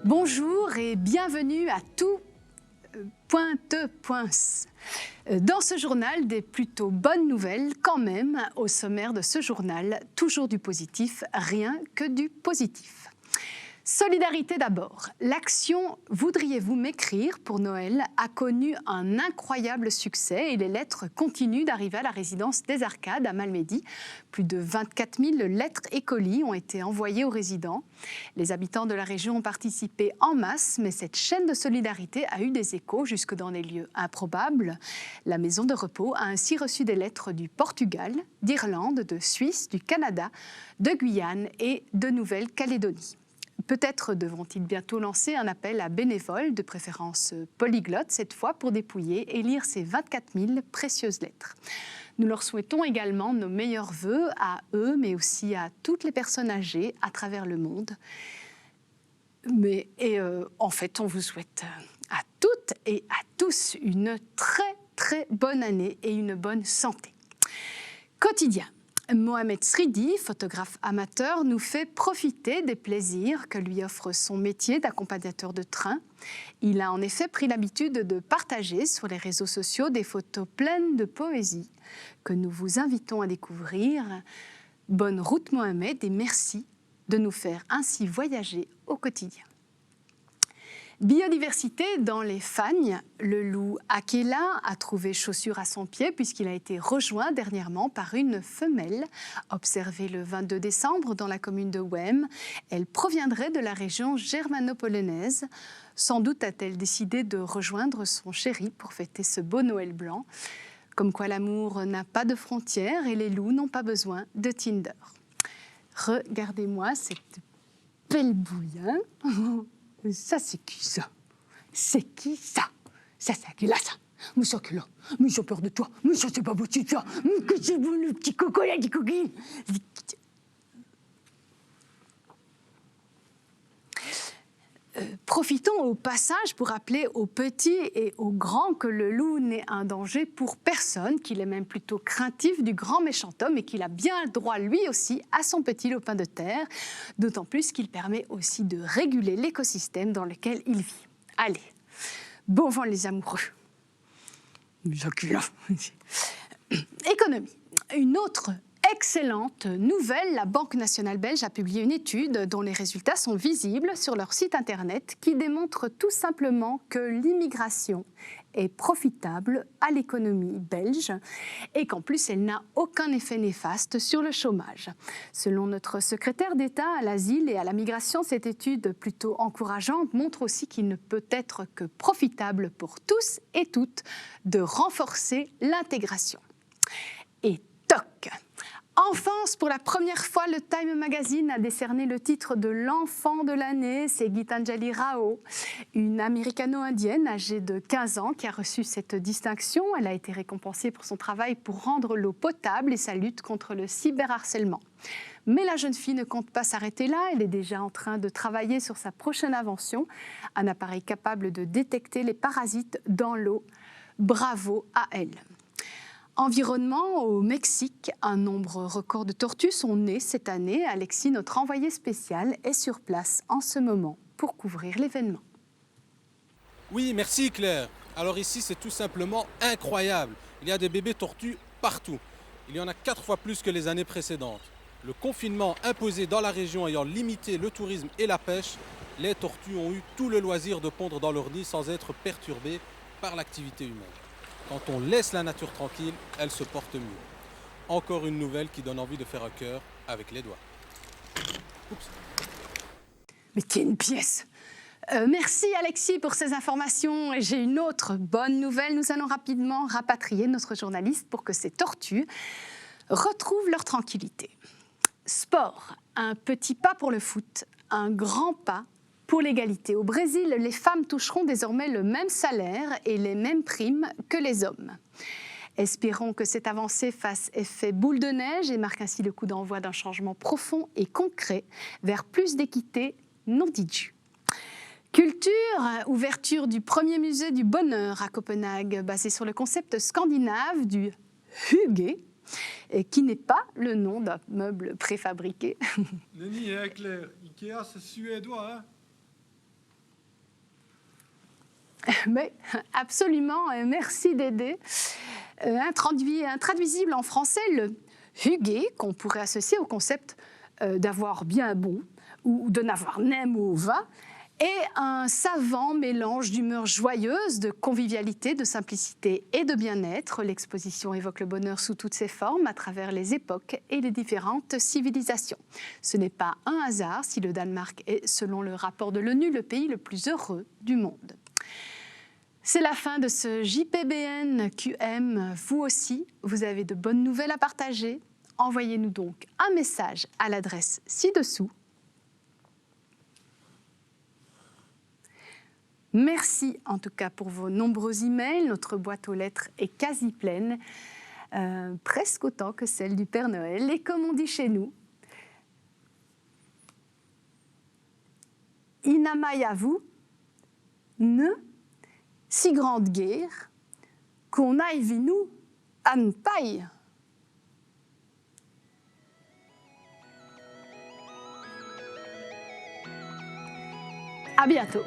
Bonjour et bienvenue à tout pointe. Dans ce journal, des plutôt bonnes nouvelles quand même. Au sommaire de ce journal, toujours du positif, rien que du positif. Solidarité d'abord. L'action « Voudriez-vous m'écrire » pour Noël a connu un incroyable succès et les lettres continuent d'arriver à la résidence des Arcades à Malmedy. Plus de 24 000 lettres et colis ont été envoyés aux résidents. Les habitants de la région ont participé en masse, mais cette chaîne de solidarité a eu des échos jusque dans des lieux improbables. La maison de repos a ainsi reçu des lettres du Portugal, d'Irlande, de Suisse, du Canada, de Guyane et de Nouvelle-Calédonie. Peut-être devront-ils bientôt lancer un appel à bénévoles, de préférence polyglottes cette fois, pour dépouiller et lire ces 24 000 précieuses lettres. Nous leur souhaitons également nos meilleurs vœux à eux, mais aussi à toutes les personnes âgées à travers le monde. En fait, on vous souhaite à toutes et à tous une très bonne année et une bonne santé. Quotidien. Mohamed Sridi, photographe amateur, nous fait profiter des plaisirs que lui offre son métier d'accompagnateur de train. Il a en effet pris l'habitude de partager sur les réseaux sociaux des photos pleines de poésie que nous vous invitons à découvrir. Bonne route Mohamed et merci de nous faire ainsi voyager au quotidien. Biodiversité dans les Fagnes, le loup Akela a trouvé chaussure à son pied puisqu'il a été rejoint dernièrement par une femelle. Observée le 22 décembre dans la commune de Wem, elle proviendrait de la région germano-polonaise. Sans doute a-t-elle décidé de rejoindre son chéri pour fêter ce beau Noël blanc. Comme quoi l'amour n'a pas de frontières et les loups n'ont pas besoin de Tinder. Regardez-moi cette belle bouille, hein. Ça, c'est qui ça? C'est qui ça? Ça, c'est qui là, ça? Mais ça, qui là? Mais j'ai peur de toi. Mais ça, c'est pas possible, ça. Mais que c'est bon, le petit coco, là, des coquilles. Profitons au passage pour rappeler aux petits et aux grands que le loup n'est un danger pour personne, qu'il est même plutôt craintif du grand méchant homme et qu'il a bien le droit lui aussi à son petit lopin de terre, d'autant plus qu'il permet aussi de réguler l'écosystème dans lequel il vit. Allez, bon vent les amoureux. Économie. Une autre excellente nouvelle, la Banque nationale belge a publié une étude dont les résultats sont visibles sur leur site internet qui démontre tout simplement que l'immigration est profitable à l'économie belge et qu'en plus elle n'a aucun effet néfaste sur le chômage. Selon notre secrétaire d'État à l'asile et à la migration, cette étude plutôt encourageante montre aussi qu'il ne peut être que profitable pour tous et toutes de renforcer l'intégration. Et toc! Enfance, pour la première fois, le Time Magazine a décerné le titre de l'enfant de l'année. C'est Gitanjali Rao, une américano-indienne âgée de 15 ans qui a reçu cette distinction. Elle a été récompensée pour son travail pour rendre l'eau potable et sa lutte contre le cyberharcèlement. Mais la jeune fille ne compte pas s'arrêter là. Elle est déjà en train de travailler sur sa prochaine invention, un appareil capable de détecter les parasites dans l'eau. Bravo à elle. Environnement, au Mexique, un nombre record de tortues sont nées cette année. Alexis, notre envoyé spécial, est sur place en ce moment pour couvrir l'événement. Oui, merci Claire. Alors ici, c'est tout simplement incroyable. Il y a des bébés tortues partout. Il y en a 4 fois plus que les années précédentes. Le confinement imposé dans la région ayant limité le tourisme et la pêche, les tortues ont eu tout le loisir de pondre dans leur nid sans être perturbées par l'activité humaine. Quand on laisse la nature tranquille, elle se porte mieux. Encore une nouvelle qui donne envie de faire un cœur avec les doigts. Oups. Mais tiens, une pièce. Merci Alexis pour ces informations. J'ai une autre bonne nouvelle. Nous allons rapidement rapatrier notre journaliste pour que ces tortues retrouvent leur tranquillité. Sport, un petit pas pour le foot, un grand pas pour l'égalité. Au Brésil, les femmes toucheront désormais le même salaire et les mêmes primes que les hommes. Espérons que cette avancée fasse effet boule de neige et marque ainsi le coup d'envoi d'un changement profond et concret vers plus d'équité non due. Culture, ouverture du premier musée du bonheur à Copenhague, basé sur le concept scandinave du hygge, qui n'est pas le nom d'un meuble préfabriqué. Nenni et Claire, Ikea c'est suédois, hein? Mais absolument, merci d'aider. Intraduisible en français, le hygge, qu'on pourrait associer au concept d'avoir bien bon ou de n'avoir nem ou va, est un savant mélange d'humeur joyeuse, de convivialité, de simplicité et de bien-être. L'exposition évoque le bonheur sous toutes ses formes, à travers les époques et les différentes civilisations. Ce n'est pas un hasard si le Danemark est, selon le rapport de l'ONU, le pays le plus heureux du monde. C'est la fin de ce JPBN QM. Vous aussi, vous avez de bonnes nouvelles à partager. Envoyez-nous donc un message à l'adresse ci-dessous. Merci en tout cas pour vos nombreux emails. Notre boîte aux lettres est quasi pleine, presque autant que celle du Père Noël. Et comme on dit chez nous, Inamayavu, ne si grande guerre, qu'on aille vinu an paille. À bientôt.